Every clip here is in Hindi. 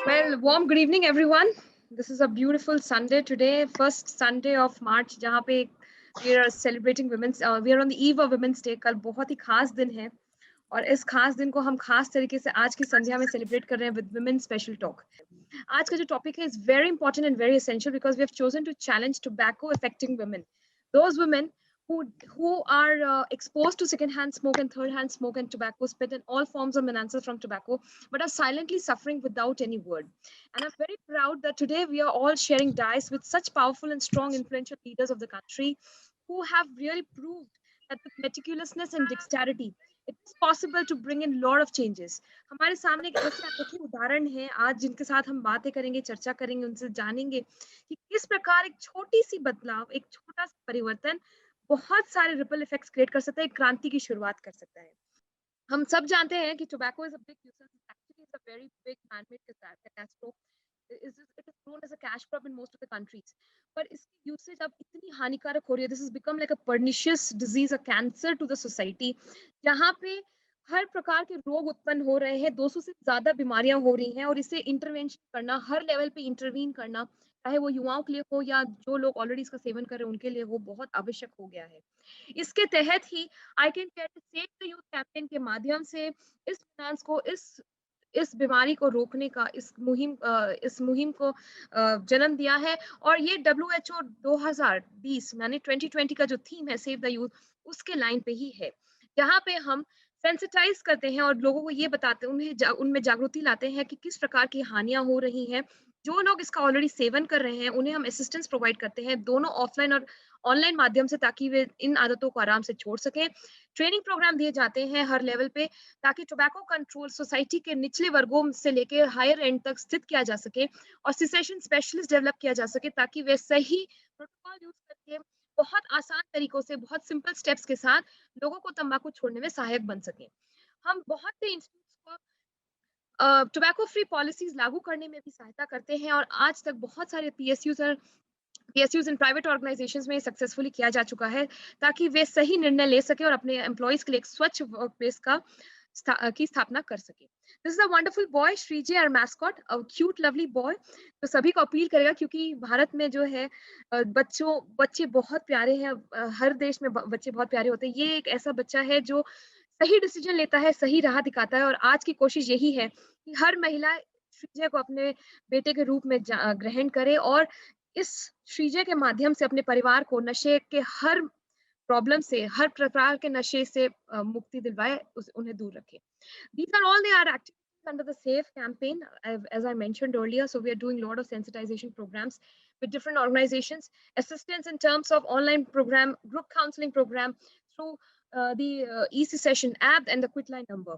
Well, warm good evening, everyone. This is a beautiful Sunday today, first Sunday of March, जहाँ पे we are celebrating women's. We are on the eve of Women's Day. कल बहुत ही खास दिन है और इस खास दिन को हम खास तरीके से आज की संध्या में सेलिब्रेट कर रहे हैं with Women Special Talk. आज का जो टॉपिक है is very important and very essential because we have chosen to challenge tobacco affecting women. Those women who are exposed to second-hand smoke and third-hand smoke and tobacco spit and all forms of menaces from tobacco, but are silently suffering without any word. And I'm very proud that today we are all sharing dice with such powerful and strong, influential leaders of the country who have really proved that with meticulousness and dexterity, it is possible to bring in lot of changes. हमारे सामने एक ऐसे अनोखे उदाहरण है आज जिनके साथ हम बातें करेंगे, चर्चा करेंगे, उनसे जानेंगे कि किस प्रकार एक छोटी सी बदलाव, एक छोटा सा परिवर्तन बहुत सारे रिपल इफेक्ट्स क्रिएट कर सकता है, एक क्रांति की शुरुआत कर सकता है। हम सब जानते हैं कि tobacco is a big nuisance, actually is a very big man-made catastrophe, it is known as a cash crop in most of the countries, पर इसकी यूसेज अब इतनी हानिकारक हो रही है, this has become like a pernicious disease, a cancer to the society, जहाँ पे हर प्रकार के रोग उत्पन्न हो रहे हैं, 200 से ज्यादा बीमारियां हो रही हैं और इसे इंटरवेंशन करना, हर लेवल पे इंटरवीन करना, चाहे वो युवाओं के लिए हो या जो लोग ऑलरेडी इसका सेवन कर रहे हैं उनके लिए, वो बहुत आवश्यक हो गया है। इसके तहत ही I can care to save the youth campaign के माध्यम से इस फाइनेंस को, इस बीमारी को रोकने का, इस मुहिम को जन्म दिया है। और ये WHO 2020 यानी 2020 का जो थीम है सेव द यूथ, उसके लाइन पे ही है, जहाँ पे हम सेंसिटाइज करते हैं और लोगों को ये बताते हैं, उनमें जागृति लाते हैं कि किस प्रकार की हानियां हो रही हैं। जो लोग इसका ऑलरेडी सेवन कर रहे हैं उन्हें हम असिस्टेंस प्रोवाइड करते हैं, दोनों ऑफलाइन और ऑनलाइन माध्यम से, ताकि वे इन आदतों को आराम से छोड़ सकें। ट्रेनिंग प्रोग्राम दिए जाते हैं हर लेवल पे, ताकि टोबैको कंट्रोल सोसाइटी के निचले वर्गों से लेकर हायर एंड तक स्थित किया जा सके और सिसेशन स्पेशलिस्ट डेवलप किया जा सके, ताकि वे सही प्रोटोकॉल यूज करके बहुत आसान तरीकों से, बहुत सिंपल स्टेप्स के साथ लोगों को तंबाकू छोड़ने में सहायक बन सके। हम बहुत से इंस्टीट्यूट्स को टोबैको फ्री पॉलिसीज लागू करने में भी सहायता करते हैं और आज तक बहुत सारे पीएसयूज इन प्राइवेट ऑर्गेनाइजेशंस में सक्सेसफुली किया जा चुका है, ताकि वे सही निर्णय ले सके और अपने एम्प्लॉयज के लिए एक स्वच्छ वर्कप्लेस की स्थापना कर सके। This is a wonderful boy, Shreejay, our mascot, a cute lovely boy, तो सभी को अपील करेगा, क्योंकि भारत में जो है बच्चे बहुत प्यारे हैं, हर देश में बच्चे बहुत प्यारे होते हैं। ये एक ऐसा बच्चा है जो सही डिसीजन लेता है, सही राह दिखाता है, और आज की कोशिश यही है कि हर महिला श्रीजय को अपने बेटे के रूप में ग्रहण करे और इस श्रीजय के माध्यम से अपने परिवार को नशे के हर प्रॉब्लम से, हर प्रकार के नशे से मुक्ति दिलवाए, उन्हें दूर रखे। These are all they are activities under the SAFE campaign, as I mentioned earlier. So we are doing a lot of sensitization programs with different organizations, assistance in terms of online program, group counseling program through the e-session app and the quit line number.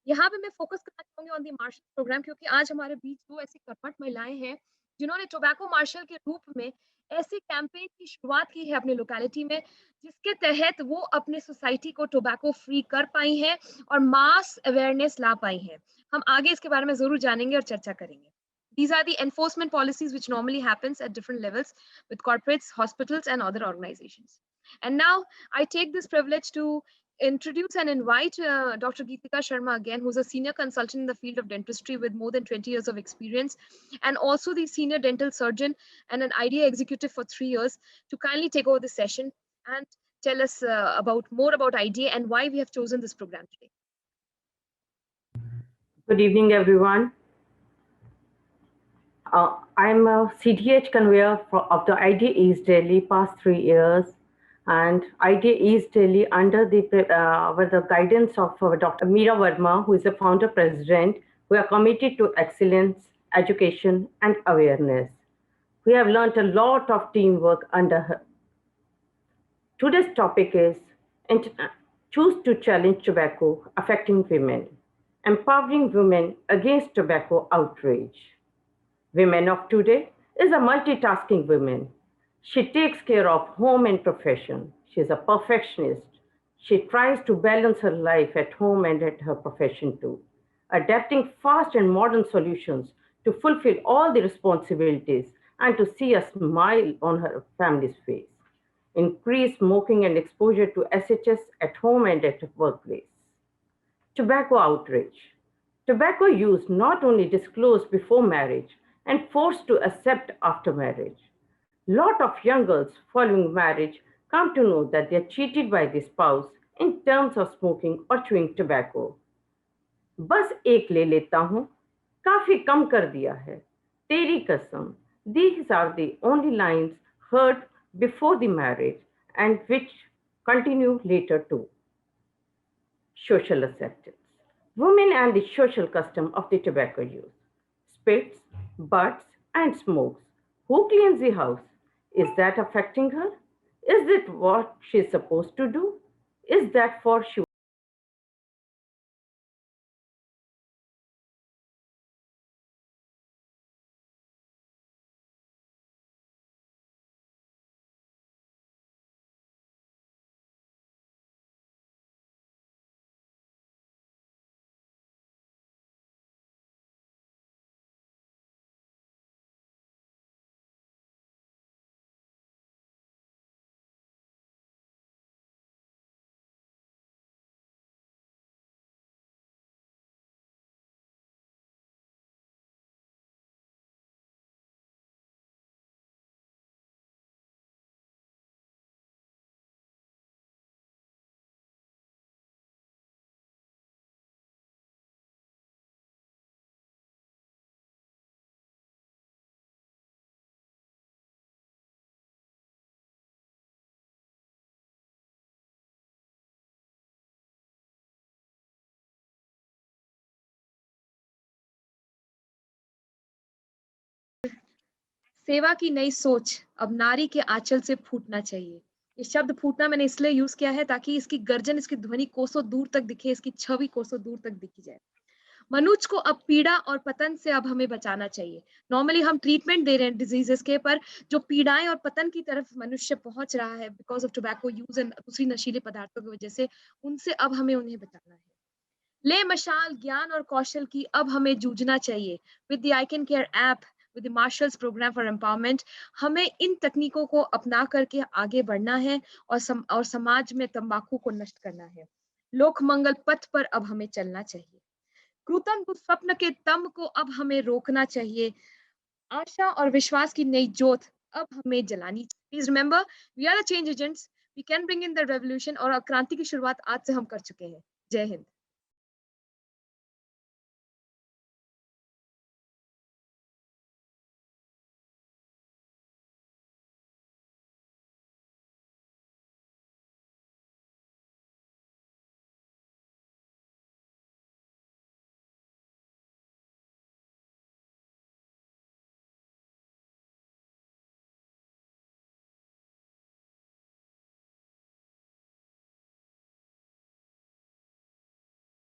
यहाँ पे मैं फोकस करना चाहूंगी ऑन द मार्शल प्रोग्राम, क्योंकि आज हमारे बीच दो ऐसी कर्मठ महिलाएं हैं जिन्होंने टोबैको मार्शल के रूप में ऐसे कैंपेन की शुरुआत की है अपने लोकेलिटी में, जिसके तहत वो अपने सोसाइटी को टोबैको फ्री कर पाई हैं और मास अवेयरनेस ला पाई हैं। हम आगे इसके बारे में जरूर जानेंगे और चर्चा करेंगे। These are the enforcement policies which normally happens at different levels with corporates, hospitals, and other organizations. And now I take this privilege to introduce and invite Dr. Geetika Sharma again, who's a senior consultant in the field of dentistry with more than 20 years of experience, and also the senior dental surgeon and an IDEA executive for 3 years, to kindly take over this session and tell us more about IDEA and why we have chosen this program today. Good evening, everyone. I'm a CDH conveyor of the IDEA East Delhi past 3 years, and IDEA East Delhi under with the guidance of Dr. Meera Verma, who is the founder president. We are committed to excellence, education, and awareness. We have learned a lot of teamwork under her. Today's topic is choose to challenge tobacco affecting women, empowering women against tobacco outrage. Women of today is a multitasking woman. She takes care of home and profession. She is a perfectionist. She tries to balance her life at home and at her profession too, adapting fast and modern solutions to fulfill all the responsibilities and to see a smile on her family's face. Increase smoking and exposure to SHS at home and at workplace. Tobacco outrage. Tobacco use not only disclosed before marriage and forced to accept after marriage. Lot of young girls following marriage come to know that they are cheated by the spouse in terms of smoking or chewing tobacco. बस एक ले लेता हूं, काफी कम कर दिया है, तेरी कसम. These are the only lines heard before the marriage and which continue later too. Social acceptance. Women and the social custom of the tobacco use. Spits, butts, and smokes. Who cleans the house? Is that affecting her? Is it what she is supposed to do? Is that for she? सेवा की नई सोच अब नारी के आंचल से फूटना चाहिए। ये शब्द फूटना मैंने इसलिए यूज किया है ताकि इसकी गर्जन, इसकी ध्वनि कोसों दूर तक दिखे, इसकी छवि कोसों दूर तक दिखी जाए। मनुष्य को अब पीड़ा और पतन से अब हमें बचाना चाहिए। नॉर्मली हम ट्रीटमेंट दे रहे हैं डिजीजेस के, पर जो पीड़ाएं और पतन की तरफ मनुष्य पहुंच रहा है because of tobacco use and दूसरी नशीले पदार्थों की वजह से, उनसे अब हमें उन्हें बचाना है। ले मशाल ज्ञान और कौशल की, अब हमें जूझना चाहिए। With the I can care app, with the marshals programme for empowerment, हमें इन तकनीकों को अपना करके आगे बढ़ना है और समाज में तंबाकू को नष्ट करना है। लोक मंगल पथ पर अब हमें चलना चाहिए। क्रूतन स्वप्न के तम को अब हमें रोकना चाहिए। आशा और विश्वास की नई जोत अब हमें जलानी चाहिए। Please remember, we are the change agents, we can bring in the revolution, और क्रांति की शुरुआत आज से हम कर चुके हैं। जय हिंद।